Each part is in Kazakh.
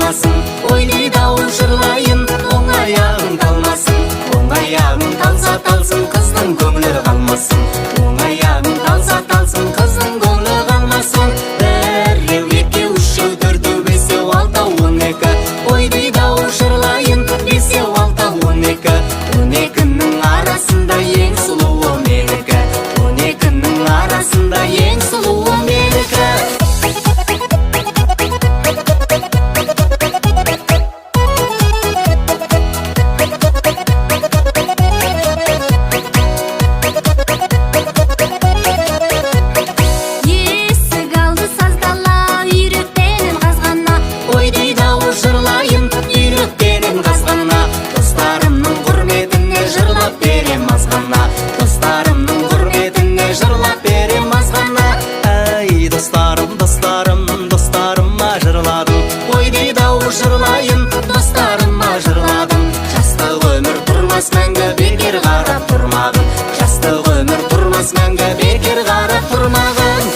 қалмасын, ойнай дауыл жырлайын, оң аяғың талмасын. Оң аяғың талса талсын, қыздың көңілі қалмасын. Оң аяғың талса талсын, қыздың көңілі қалмасын. Біреу, екеу, үшеу, төртеу, бесеу, алтау, 12. Ойнай дауыл жырлайын, бесеу, алтау, 12. 12-нің арасында ең сұлуы менікі. 12-нің арасында ең сұлуы менікі. Есік алды саздала, үйректенін қазғана. Ойнай дауыл жырлайын, үйректенін қазғана. Достарымның құрметіне жырлап берем азғана. Достарымның құрметіне жырлап берем азғана. Әй, достарым, достарым, достарыма жырладым. Ойнай дауыл жырлайын, достарыма жырладым. Жастық өмір тұрмас мәңгі, бекер қарап тұрмағын. Жастық өмір тұрмас мәңгі, бекер қарап тұрмағын.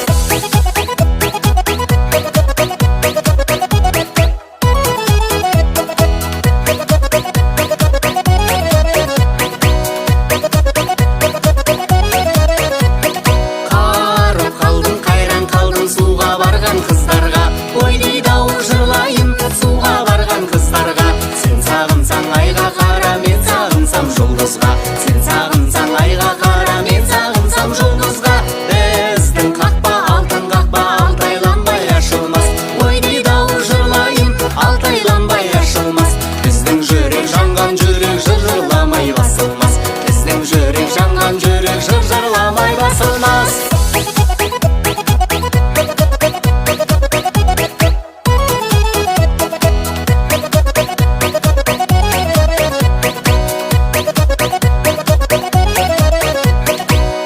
Қарып қалдым, қайран қалдым суға барған қыздарға. Ойнай дауыл жырлайын, суға барған қыздарға. Сен сағынсаң айға қара, мен сағынсам жұлдызға. Сен сағынсаң айға қара, мен сағынсам жұлдызға. Біздің қақпа алтын қақпа, алтайланбай ашылмас. Ойнай дауыл жырлайын, алтайланбай ашылмас. Біздің жүрек жанған жүрек жыр-жырламай басылмас. Біздің жүрек жанған жүрек жыр-жырламай басылмас.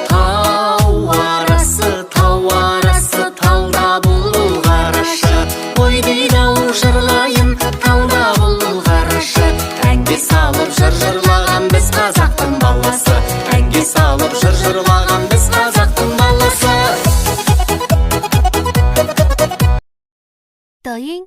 Тау арасы, тауда бұлбұл қарашы. Ойнай дауыл жырлайын, тауда бұлбұл қарашы. Әнге салып жыр жырлаған біз қазақтың баласы. Әнге салып жыр жырлаған біз қазақтың баласы. 抖音